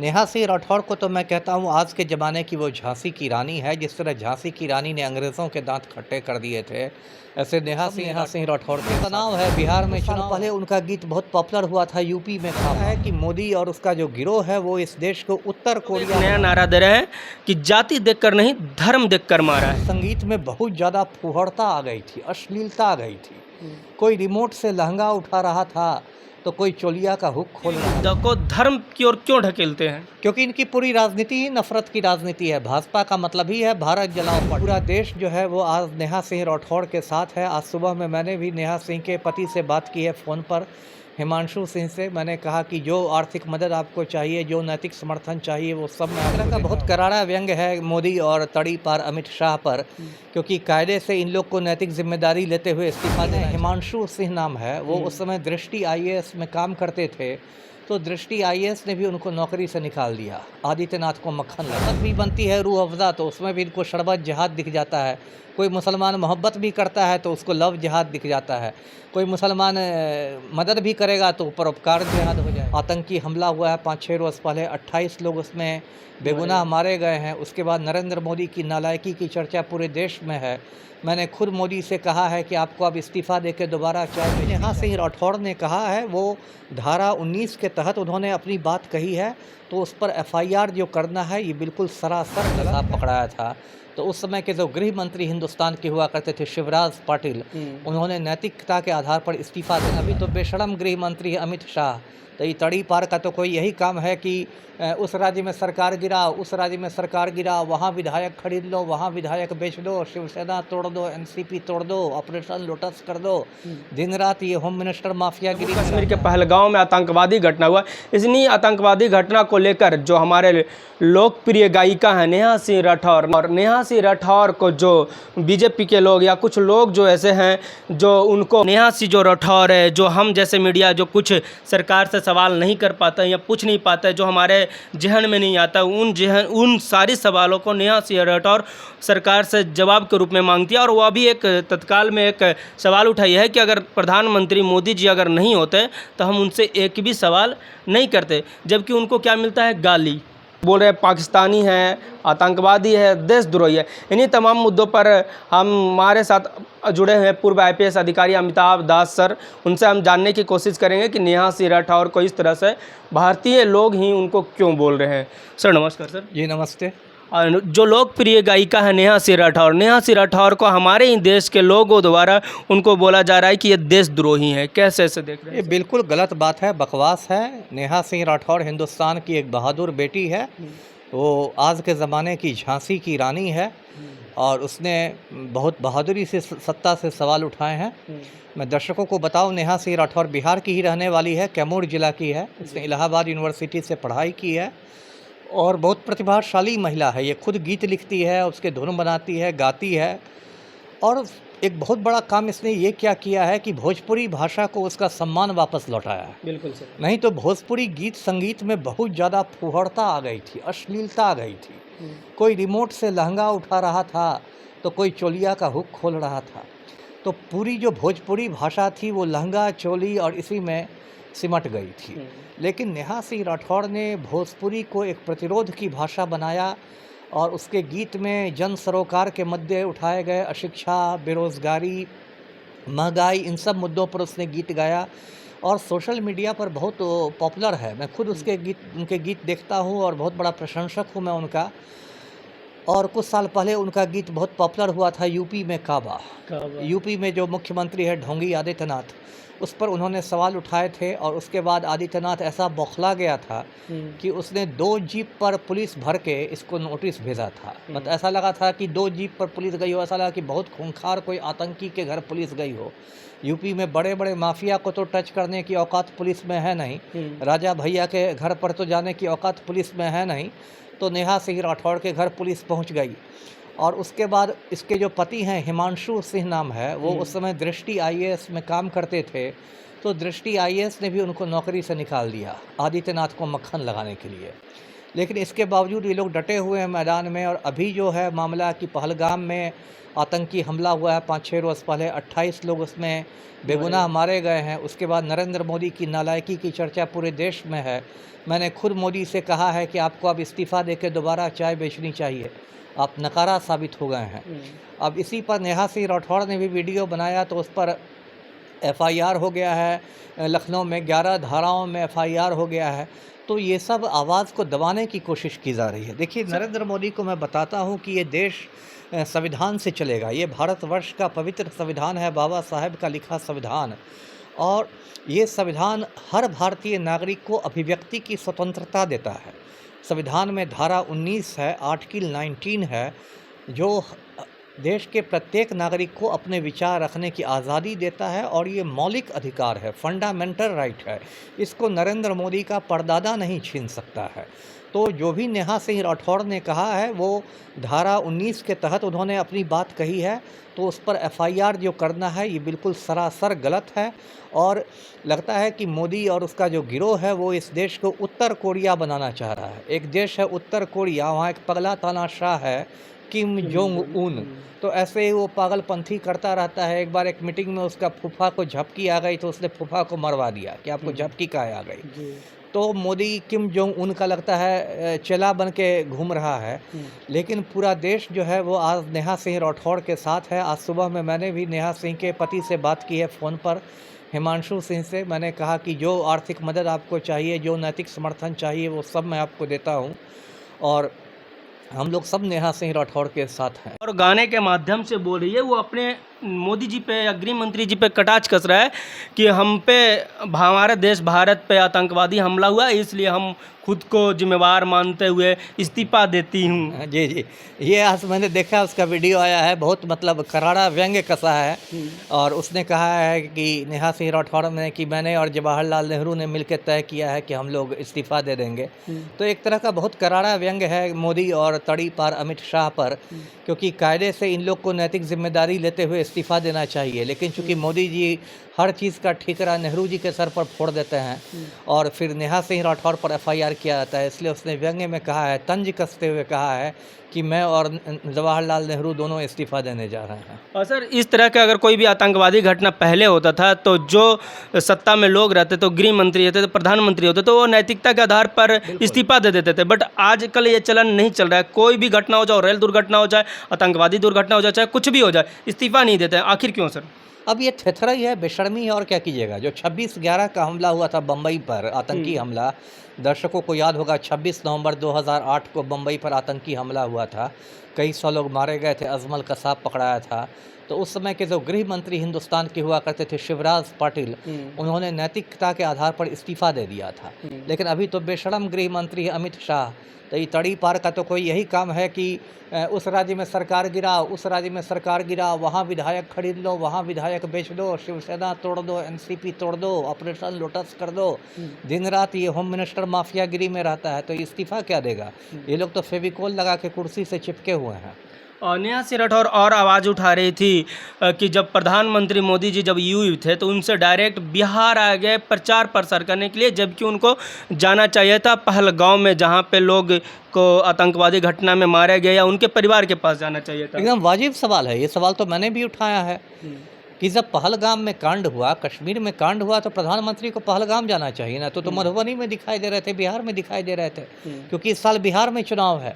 नेहा सिंह राठौर को तो मैं कहता हूँ आज के ज़माने की वो झांसी की रानी है। जिस तरह झांसी की रानी ने अंग्रेज़ों के दांत खट्टे कर दिए थे, ऐसे नेहा सिंह राठौर के तनाव है। बिहार में चुनाव पहले उनका गीत बहुत पॉपुलर हुआ था, यूपी में था है कि मोदी और उसका जो गिरोह है वो इस देश को उत्तर कोरिया नया नारा दे रहे हैं कि जाति देखकर नहीं धर्म देखकर मारा है। संगीत में बहुत ज़्यादा फुहड़ता आ गई थी, अश्लीलता आ गई थी। कोई रिमोट से लहंगा उठा रहा था तो कोई चोलिया का हुक खोल रहा था। को धर्म की ओर क्यों ढकेलते हैं? क्योंकि इनकी पूरी राजनीति ही नफरत की राजनीति है। भाजपा का मतलब ही है भारत जलाओ। पूरा देश जो है वो आज नेहा सिंह राठौर के साथ है। आज सुबह में मैंने भी नेहा सिंह के पति से बात की है फ़ोन पर, हिमांशु सिंह से। मैंने कहा कि जो आर्थिक मदद आपको चाहिए, जो नैतिक समर्थन चाहिए, वो सब मैं आपको का बहुत करारा व्यंग है मोदी और तड़ी पार अमित शाह पर, क्योंकि कायदे से इन लोग को नैतिक जिम्मेदारी लेते हुए इस्तीफा दें। हिमांशु सिंह नाम है, वो उस समय दृष्टि आईएएस में काम करते थे, तो दृष्टि आईएएस ने भी उनको नौकरी से निकाल दिया। आदित्यनाथ को मक्खन लगा भी बनती है रूह अफ़ज़ा, तो उसमें भी इनको शरबत जहाद दिख जाता है। कोई मुसलमान मोहब्बत भी करता है तो उसको लव जिहाद दिख जाता है। कोई मुसलमान मदद भी करेगा तो परोपकार जिहाद हो जाए। आतंकी हमला हुआ है 5-6 रोज़ पहले, 28 लोग उसमें बेगुनाह मारे गए हैं। उसके बाद नरेंद्र मोदी की नालायकी की चर्चा पूरे देश में है। मैंने खुद मोदी से कहा है कि आपको अब इस्तीफ़ा देकर दोबारा चाहे। नेहा सिंह राठौर ने कहा है, वो धारा 19 के तहत उन्होंने अपनी बात कही है, तो उस पर एफआईआर जो करना है ये बिल्कुल सरासर गलत पकड़ाया था। तो उस समय के जो गृह मंत्री हिंदुस्तान के हुआ करते थे शिवराज पाटिल, उन्होंने नैतिकता के आधार पर इस्तीफा दिया। अभी तो बेशरम गृह मंत्री है अमित शाह। तो ये तड़ी पार का तो कोई यही काम है कि उस राज्य में सरकार गिराओ, उस राज्य में सरकार गिराओ, वहाँ विधायक खरीद लो, वहाँ विधायक बेच दो, शिवसेना तोड़ दो, एनसीपी तोड़ दो, ऑपरेशन लोटस कर दो। दिन रात ये होम मिनिस्टर माफियागिरी। कश्मीर के पहलगांव में आतंकवादी घटना हुआ। इतनी आतंकवादी घटना को लेकर जो हमारे लोकप्रिय गायिका हैं नेहा सिंह राठौर, और नेहा सिंह राठौर को जो बीजेपी के लोग या कुछ लोग जो ऐसे हैं जो उनको नेहा सिंह जो राठौर है, जो हम जैसे मीडिया जो कुछ सरकार से सवाल नहीं कर पाता है या पूछ नहीं पाता है, जो हमारे जहन में नहीं आता, उन सारी सवालों को नेहा सिंह राठौर सरकार से जवाब के रूप में मांगती है। और वह भी एक तत्काल में एक सवाल उठाई है कि अगर प्रधानमंत्री मोदी जी अगर नहीं होते तो हम उनसे एक भी सवाल नहीं करते, जबकि उनको क्या मिलता है? गाली। बोल रहे हैं पाकिस्तानी है, आतंकवादी है, देशद्रोही है। इन्हीं तमाम मुद्दों पर हमारे साथ जुड़े हैं पूर्व आईपीएस अधिकारी अमिताभ दास सर। उनसे हम जानने की कोशिश करेंगे कि नेहा सिंह राठौर को इस तरह से भारतीय लोग ही उनको क्यों बोल रहे हैं। सर नमस्कार। सर जी नमस्ते। और जो लोकप्रिय गायिका है नेहा सिंह राठौर को हमारे ही देश के लोगों द्वारा उनको बोला जा रहा है कि ये देशद्रोही हैं, कैसे ऐसे देख रहे हैं? ये बिल्कुल गलत बात है, बकवास है। नेहा सिंह राठौर हिंदुस्तान की एक बहादुर बेटी है। वो आज के ज़माने की झांसी की रानी है और उसने बहुत बहादुरी से सत्ता से सवाल उठाए हैं। मैं दर्शकों को बताऊं, नेहा सिंह राठौर बिहार की ही रहने वाली है, कैमूर जिला की है। उसने इलाहाबाद यूनिवर्सिटी से पढ़ाई की है और बहुत प्रतिभाशाली महिला है। ये खुद गीत लिखती है, उसके धुन बनाती है, गाती है। और एक बहुत बड़ा काम इसने ये क्या किया है कि भोजपुरी भाषा को उसका सम्मान वापस लौटाया है। बिल्कुल सर। नहीं तो भोजपुरी गीत संगीत में बहुत ज़्यादा फुहड़ता आ गई थी, अश्लीलता आ गई थी। कोई रिमोट से लहंगा उठा रहा था तो कोई चोलिया का हुक खोल रहा था। तो पूरी जो भोजपुरी भाषा थी वो लहंगा, चोली और इसी में सिमट गई थी। लेकिन नेहा सिंह राठौर ने भोजपुरी को एक प्रतिरोध की भाषा बनाया और उसके गीत में जन सरोकार के मुद्दे उठाए गए, अशिक्षा, बेरोज़गारी, महंगाई, इन सब मुद्दों पर उसने गीत गाया और सोशल मीडिया पर बहुत पॉपुलर है। मैं खुद उनके गीत देखता हूँ और बहुत बड़ा प्रशंसक हूँ मैं उनका। और कुछ साल पहले उनका गीत बहुत पॉपुलर हुआ था यूपी में काबा। यूपी में जो मुख्यमंत्री है ढोंगी आदित्यनाथ, उस पर उन्होंने सवाल उठाए थे और उसके बाद आदित्यनाथ ऐसा बौखला गया था कि उसने 2 जीप पर पुलिस भर के इसको नोटिस भेजा था। मतलब ऐसा लगा था कि 2 जीप पर पुलिस गई हो, ऐसा लगा कि बहुत खूंखार कोई आतंकी के घर पुलिस गई हो। यूपी में बड़े बड़े माफिया को तो टच करने की औकात पुलिस में है नहीं, राजा भैया के घर पर तो जाने की औकात पुलिस में है नहीं। तो नेहा सिंह राठौर के घर पुलिस पहुंच गई और उसके बाद इसके जो पति हैं हिमांशु सिंह नाम है, वो उस समय दृष्टि आईएएस में काम करते थे, तो दृष्टि आईएएस ने भी उनको नौकरी से निकाल दिया आदित्यनाथ को मक्खन लगाने के लिए। लेकिन इसके बावजूद ये लोग डटे हुए हैं मैदान में। और अभी जो है मामला कि पहलगाम में आतंकी हमला हुआ है 5-6 रोज़ पहले, 28 लोग उसमें बेगुनाह मारे गए हैं। उसके बाद नरेंद्र मोदी की नालायकी की चर्चा पूरे देश में है। मैंने खुद मोदी से कहा है कि आपको अब इस्तीफ़ा देकर दोबारा चाय बेचनी चाहिए, आप नकारा साबित हो गए हैं। अब इसी पर नेहा सिंह राठौड़ ने भी वीडियो बनाया तो उस पर एफआईआर हो गया है। लखनऊ में 11 धाराओं में एफआईआर हो गया है। तो ये सब आवाज़ को दबाने की कोशिश की जा रही है। देखिए, नरेंद्र मोदी को मैं बताता हूँ कि ये देश संविधान से चलेगा। ये भारतवर्ष का पवित्र संविधान है, बाबा साहेब का लिखा संविधान। और ये संविधान हर भारतीय नागरिक को अभिव्यक्ति की स्वतंत्रता देता है। संविधान में धारा 19 है, आर्टिकल 19 है, जो देश के प्रत्येक नागरिक को अपने विचार रखने की आज़ादी देता है और ये मौलिक अधिकार है, फंडामेंटल राइट है। इसको नरेंद्र मोदी का परदादा नहीं छीन सकता है। तो जो भी नेहा सिंह राठौड़ ने कहा है वो धारा 19 के तहत उन्होंने अपनी बात कही है, तो उस पर एफआईआर जो करना है ये बिल्कुल सरासर गलत है। और लगता है कि मोदी और उसका जो गिरोह है वो इस देश को उत्तर कोरिया बनाना चाह रहा है। एक देश है उत्तर कोरिया, वहाँ एक पगला तानाशाह है किम जोंग उन। तो ऐसे ही वो पागलपंथी करता रहता है। एक बार एक मीटिंग में उसका फूफा को झपकी आ गई तो उसने फूफा को मरवा दिया कि आपको झपकी काहे आ गई। तो मोदी किम जोंग उन का लगता है चेला बन के घूम रहा है। लेकिन पूरा देश जो है वो आज नेहा सिंह राठौड़ के साथ है। आज सुबह में मैंने भी नेहा सिंह के पति से बात की है फ़ोन पर, हिमांशु सिंह से। मैंने कहा कि जो आर्थिक मदद आपको चाहिए, जो नैतिक समर्थन चाहिए, वो सब मैं आपको देता हूँ। और हम लोग सब नेहा सिंह राठौड़ के साथ हैं। और गाने के माध्यम से बोल रही है वो अपने मोदी जी पे या गृह मंत्री जी पे कटाक्ष कस रहा है कि हम पे, हमारे देश भारत पे आतंकवादी हमला हुआ है, इसलिए हम खुद को जिम्मेवार मानते हुए इस्तीफा देती हूँ। जी जी, ये आज मैंने देखा, उसका वीडियो आया है, बहुत मतलब करारा व्यंग्य कसा है। और उसने कहा है कि नेहा सिंह राठौड़ ने कि मैंने और जवाहरलाल नेहरू ने मिलकर तय किया है कि हम लोग इस्तीफ़ा दे देंगे। तो एक तरह का बहुत करारा व्यंग्य है मोदी और तड़ी पार अमित शाह पर, क्योंकि कायदे से इन लोग को नैतिक जिम्मेदारी लेते हुए इस्तीफ़ा देना चाहिए। लेकिन चूंकि मोदी जी हर चीज़ का ठिकरा नेहरू जी के सर पर फोड़ देते हैं और फिर नेहा सिंह राठौड़ पर एफआईआर किया जाता है, इसलिए उसने व्यंग्य में कहा है, तंज कसते हुए कहा है कि मैं और जवाहरलाल नेहरू दोनों इस्तीफ़ा देने जा रहे हैं। और सर, इस तरह का अगर कोई भी आतंकवादी घटना पहले होता था तो जो सत्ता में लोग रहते, तो गृह मंत्री होते, तो प्रधानमंत्री होते, तो वो नैतिकता के आधार पर इस्तीफा दे देते थे। बट आजकल ये चलन नहीं चल रहा है। कोई भी घटना हो जाए, रेल दुर्घटना हो जाए, आतंकवादी दुर्घटना हो जाए, चाहे कुछ भी हो जाए, इस्तीफा नहीं देते हैं। आखिर क्यों सर? अब ये थेथरा ही है, बेशर्मी है, और क्या कीजिएगा। जो 26/11 का हमला हुआ था बम्बई पर, आतंकी हमला, दर्शकों को याद होगा 26 नवंबर 2008 को बम्बई पर आतंकी हमला हुआ था। कई 100 लोग मारे गए थे, अजमल कसाब पकड़ाया था। तो उस समय के जो गृह मंत्री हिंदुस्तान के हुआ करते थे, शिवराज पाटिल, उन्होंने नैतिकता के आधार पर इस्तीफ़ा दे दिया था। लेकिन अभी तो बेशरम गृह मंत्री अमित शाह। तो ये तड़ी पार का तो कोई यही काम है कि उस राज्य में सरकार गिराओ, उस राज्य में सरकार गिराओ, वहाँ विधायक खरीद लो, वहाँ विधायक बेच दो, शिवसेना तोड़ दो, एनसीपी तोड़ दो, ऑपरेशन लोटस कर दो। दिन रात ये होम मिनिस्टर माफियागिरी में रहता है, तो इस्तीफ़ा क्या देगा। ये लोग तो फेविकोल लगा के कुर्सी से चिपके हुए हैं। और नेहा सिंह राठौर और आवाज़ उठा रही थी कि जब प्रधानमंत्री मोदी जी जब यूपी थे तो उनसे डायरेक्ट बिहार आ गए प्रचार प्रसार करने के लिए, जबकि उनको जाना चाहिए था पहलगाम में, जहां पे लोग को आतंकवादी घटना में मारे गए, या उनके परिवार के पास जाना चाहिए था। एकदम वाजिब सवाल है। ये सवाल तो मैंने भी उठाया है कि जब पहलगाम में कांड हुआ, कश्मीर में कांड हुआ, तो प्रधानमंत्री को पहलगाम जाना चाहिए ना। तो मधुबनी में दिखाई दे रहे थे, बिहार में दिखाई दे रहे थे, क्योंकि इस साल बिहार में चुनाव है।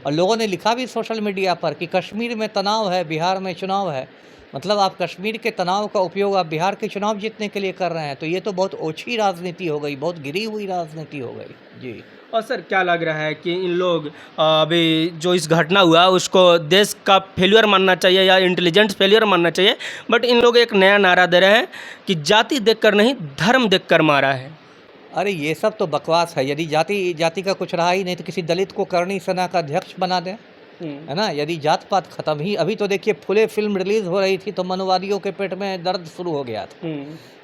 और लोगों ने लिखा भी सोशल मीडिया पर कि कश्मीर में तनाव है, बिहार में चुनाव है। मतलब आप कश्मीर के तनाव का उपयोग आप बिहार के चुनाव जीतने के लिए कर रहे हैं। तो ये तो बहुत ओछी राजनीति हो गई, बहुत गिरी हुई राजनीति हो गई जी। और सर, क्या लग रहा है कि इन लोग अभी जो इस घटना हुआ उसको देश का फेल्यूर मानना चाहिए या इंटेलिजेंस फेल्यूर मानना चाहिए? बट इन लोग एक नया नारा दे रहे हैं कि जाति देखकर नहीं, धर्म देखकर मारा है। अरे ये सब तो बकवास है। यदि जाति का कुछ रहा ही नहीं तो किसी दलित को करणी सेना का अध्यक्ष बना दें, है ना। यदि जात पात खत्म ही, अभी तो देखिए फुले फिल्म रिलीज हो रही थी तो मनुवादियों के पेट में दर्द शुरू हो गया था,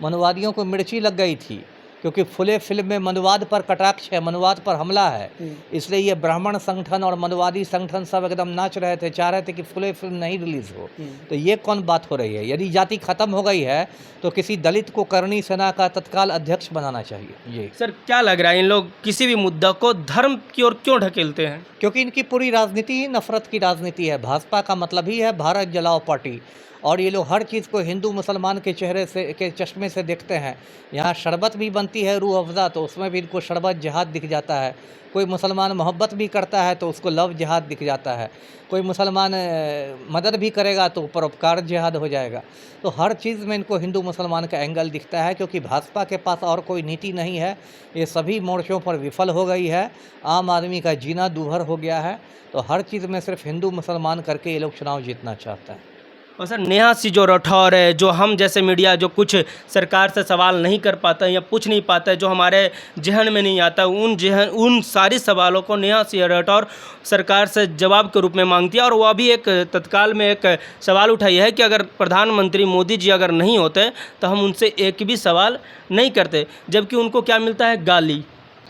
मनुवादियों को मिर्ची लग गई थी। क्योंकि फुले फिल्म में मनुवाद पर कटाक्ष है, मनुवाद पर हमला है। इसलिए ये ब्राह्मण संगठन और मनुवादी संगठन सब एकदम नाच रहे थे, चाह रहे थे कि फुले फिल्म नहीं रिलीज़ हो। तो ये कौन बात हो रही है? यदि जाति खत्म हो गई है तो किसी दलित को करणी सेना का तत्काल अध्यक्ष बनाना चाहिए। ये सर क्या लग रहा है इन लोग किसी भी मुद्दा को धर्म की ओर क्यों ढकेलते हैं? क्योंकि इनकी पूरी राजनीति ही नफरत की राजनीति है। भाजपा का मतलब ही है भारत जलाओ पार्टी, और ये लोग हर चीज़ को हिंदू मुसलमान के चेहरे से के चश्मे से देखते हैं। यहाँ शरबत भी बनती है रूह अफ़ज़ा, तो उसमें भी इनको शरबत जहाद दिख जाता है। कोई मुसलमान मोहब्बत भी करता है तो उसको लव जहाद दिख जाता है। कोई मुसलमान मदद भी करेगा तो परोपकार जिहाद हो जाएगा। तो हर चीज़ में इनको हिंदू मुसलमान का एंगल दिखता है, क्योंकि भाजपा के पास और कोई नीति नहीं है। ये सभी मोर्चों पर विफल हो गई है। आम आदमी का जीना दूभर हो गया है। तो हर चीज़ में सिर्फ हिंदू मुसलमान करके ये लोग चुनाव जीतना चाहते हैं। और सर नेहा सिंह जो राठौर है, जो हम जैसे मीडिया जो कुछ सरकार से सवाल नहीं कर पाता है या पूछ नहीं पाता है, जो हमारे जहन में नहीं आता, उन सारे सवालों को नेहा सिंह राठौर सरकार से जवाब के रूप में मांगती है। और वह भी एक तत्काल में एक सवाल उठाई है कि अगर प्रधानमंत्री मोदी जी अगर नहीं होते तो हम उनसे एक भी सवाल नहीं करते, जबकि उनको क्या मिलता है? गाली।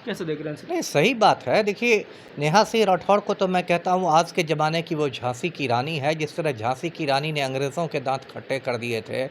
कैसे देख रहे हैं सर? नहीं, सही बात है। देखिए, नेहा सिंह राठौर को तो मैं कहता हूँ आज के ज़माने की वो झांसी की रानी है। जिस तरह झांसी की रानी ने अंग्रेज़ों के दांत खट्टे कर दिए थे,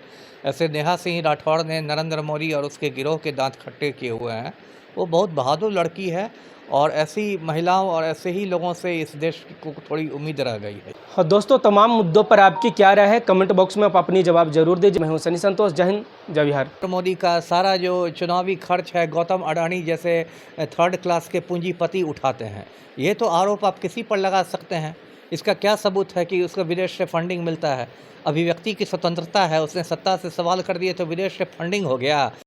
ऐसे नेहा सिंह राठौर ने नरेंद्र मोदी और उसके गिरोह के दांत खट्टे किए हुए हैं। वो बहुत बहादुर लड़की है, और ऐसी महिलाओं और ऐसे ही लोगों से इस देश को थोड़ी उम्मीद रह गई है। और दोस्तों तमाम मुद्दों पर आपकी क्या राय है? कमेंट बॉक्स में आप अपनी जवाब जरूर दीजिए। मैं हूं सनी संतोष। जय हिंद, जय बिहार। मोदी का सारा जो चुनावी खर्च है गौतम अडानी जैसे थर्ड क्लास के पूंजीपति उठाते हैं। ये तो आरोप आप किसी पर लगा सकते हैं। इसका क्या सबूत है कि उसको विदेश से फंडिंग मिलता है? अभिव्यक्ति की स्वतंत्रता है, उसने सत्ता से सवाल कर दिए तो विदेश से फंडिंग हो गया।